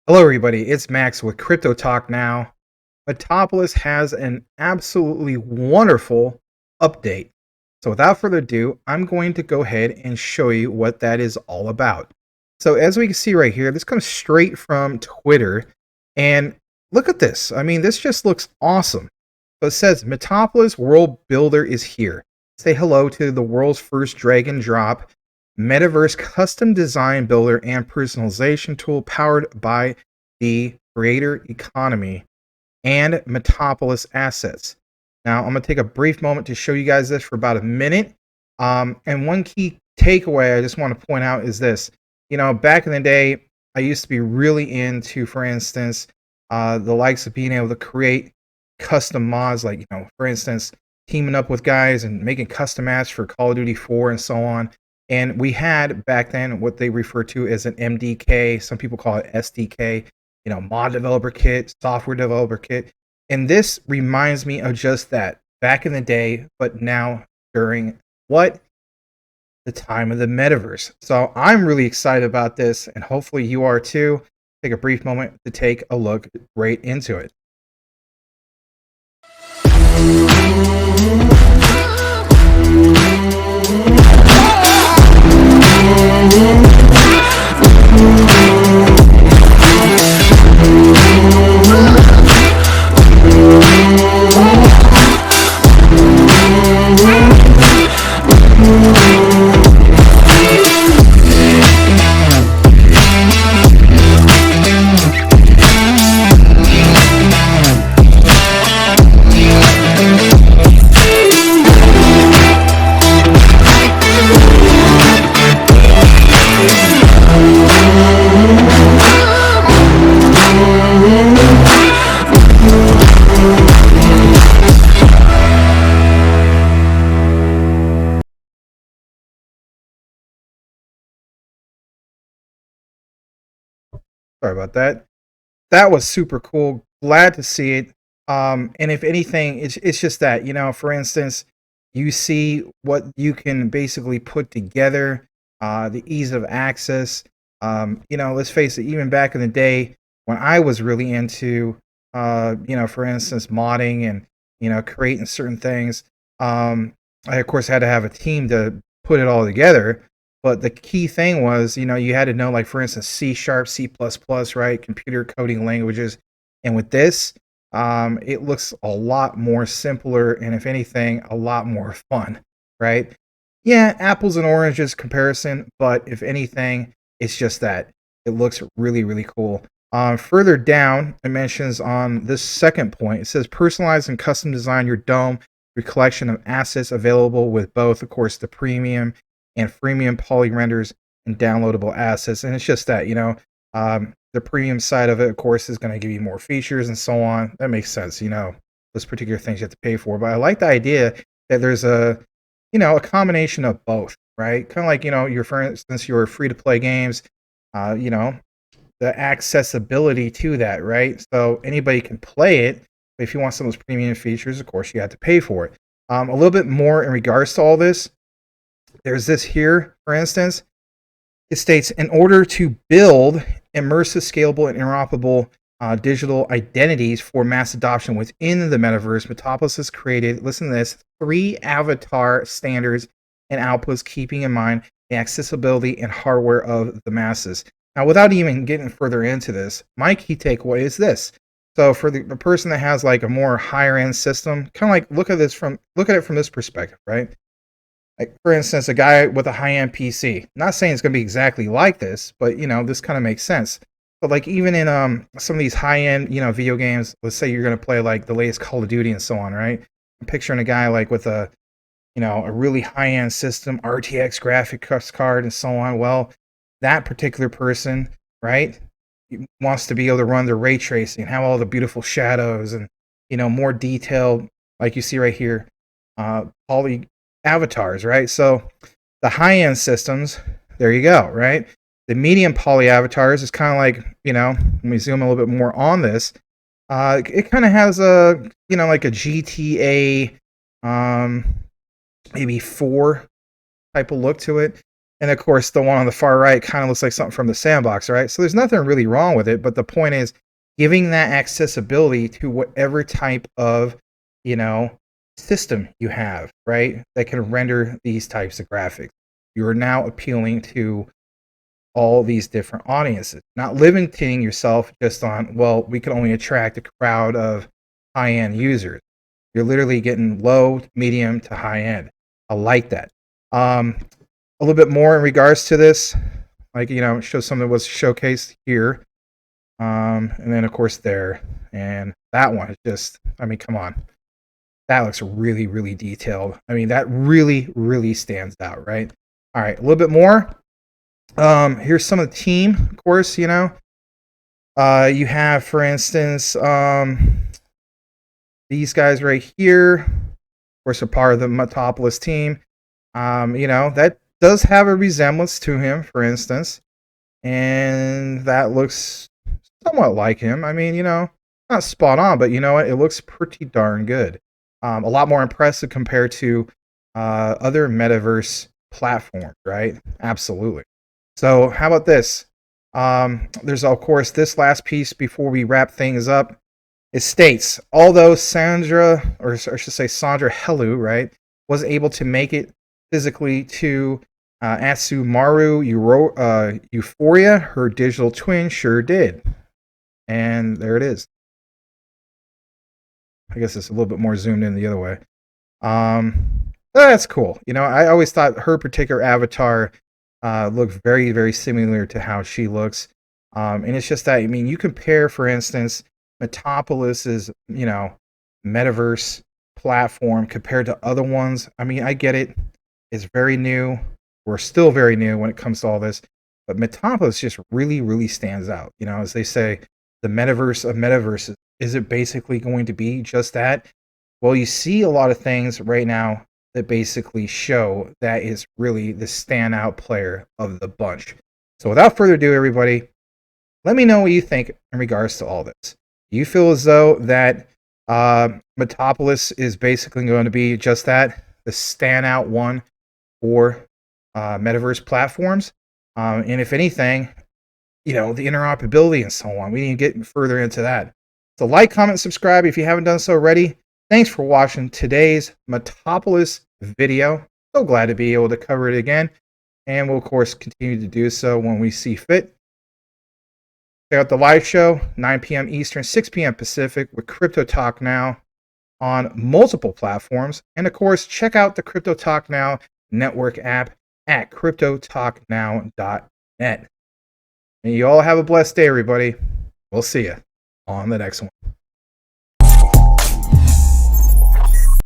Hello, everybody. It's Max with Crypto Talk Now. Metapolis has an absolutely wonderful update. So, without further ado, I'm going to go ahead and show you what that is all about. So, as we can see right here, this comes straight from Twitter. And look at this. I mean, this just looks awesome. So, it says Metapolis World Builder is here. Say hello to the world's first drag and drop Metaverse custom design builder and personalization tool powered by the creator economy and Metapolis assets. Now, I'm going to take a brief moment to show you guys this for about a minute. And one key takeaway I just want to point out is this. Back in the day, I used to be really into, for instance, the likes of being able to create custom mods, like, for instance, teaming up with guys and making custom maps for Call of Duty 4 and so on. And we had back then what they refer to as an MDK. Some people call it SDK, mod developer kit, software developer kit. And this reminds me of just that back in the day, but now during what? The time of the metaverse. So I'm really excited about this, and hopefully you are too. Take a brief moment to take a look right into it. Sorry about that. That was super cool. Glad to see it. And if anything, it's just that, for instance, you see what you can basically put together, the ease of access. Let's face it, even back in the day when I was really into, for instance, modding and, creating certain things, I, of course, had to have a team to put it all together. But the key thing was, you had to know, like, for instance, C sharp, C++, right? Computer coding languages. And with this, it looks a lot more simpler and, if anything, a lot more fun, right? Yeah, apples and oranges comparison, but if anything, it's just that it looks really, really cool. Further down, it mentions on this second point, it says personalize and custom design your dome, your collection of assets available with both, of course, the premium and freemium poly renders and downloadable assets. And it's just that, the premium side of it, of course, is going to give you more features and so on. That makes sense, those particular things you have to pay for. But I like the idea that there's a combination of both, right? Kind of like, for instance, your free to play games, the accessibility to that, right? So anybody can play it. But if you want some of those premium features, of course, you have to pay for it. A little bit more in regards to all this. There's this here, for instance. It states, in order to build immersive, scalable, and interoperable digital identities for mass adoption within the metaverse, Metapolis has created, listen to this, 3 avatar standards and outputs, keeping in mind the accessibility and hardware of the masses. Now, without even getting further into this, my key takeaway is this. So for the person that has like a more higher end system, kind of like look at it from this perspective, right? Like, for instance, a guy with a high-end PC. Not saying it's going to be exactly like this, but this kind of makes sense. But like even in some of these high-end video games, let's say you're going to play like the latest Call of Duty and so on, right? I'm picturing a guy like with a really high-end system, RTX graphics card and so on. Well, that particular person, right, wants to be able to run the ray tracing, have all the beautiful shadows and more detailed, like you see right here, poly avatars, right? So the high-end systems, there you go, right? The medium poly avatars is kind of like, let me zoom a little bit more on this. It kind of has a, like a GTA maybe 4 type of look to it. And of course, the one on the far right kind of looks like something from the sandbox, right? So there's nothing really wrong with it. But the point is giving that accessibility to whatever type of, you know, system you have, right? That can render these types of graphics. You are now appealing to all these different audiences, not limiting yourself just on, well, we can only attract a crowd of high end users. You're literally getting low, medium to high end. I like that. A little bit more in regards to this, like, show something that was showcased here. And then of course there. And that one is just, I mean, come on. That looks really, really detailed. I mean, that really, really stands out, right? All right, a little bit more. Here's some of the team, of course, you have, for instance, these guys right here, of course, are part of the Metapolis team. That does have a resemblance to him, for instance, and that looks somewhat like him. I mean, not spot on, but you know what? It looks pretty darn good. A lot more impressive compared to other metaverse platforms, right? Absolutely. So, how about this? There's, of course, this last piece before we wrap things up. It states, although Sandra, or I should say Sandra Helu, right, was able to make it physically to Asumaru Euphoria, her digital twin sure did. And there it is. I guess it's a little bit more zoomed in the other way. That's cool. I always thought her particular avatar looked very, very similar to how she looks. And it's just that, I mean, you compare, for instance, Metapolis's, metaverse platform compared to other ones. I mean, I get it. It's very new. We're still very new when it comes to all this. But Metapolis just really, really stands out. As they say, the metaverse of metaverses. Is it basically going to be just that? Well, you see a lot of things right now that basically show that is really the standout player of the bunch. So without further ado, everybody, let me know what you think in regards to all this. Do you feel as though that Metapolis is basically going to be just that, the standout one for metaverse platforms? And if anything, the interoperability and so on. We need to get further into that. So like, comment, subscribe if you haven't done so already. Thanks for watching today's Metapolis video. So glad to be able to cover it again. And we'll, of course, continue to do so when we see fit. Check out the live show, 9 p.m. Eastern, 6 p.m. Pacific, with Crypto Talk Now on multiple platforms. And, of course, check out the Crypto Talk Now network app at cryptotalknow.net. And you all have a blessed day, everybody. We'll see you on the next one.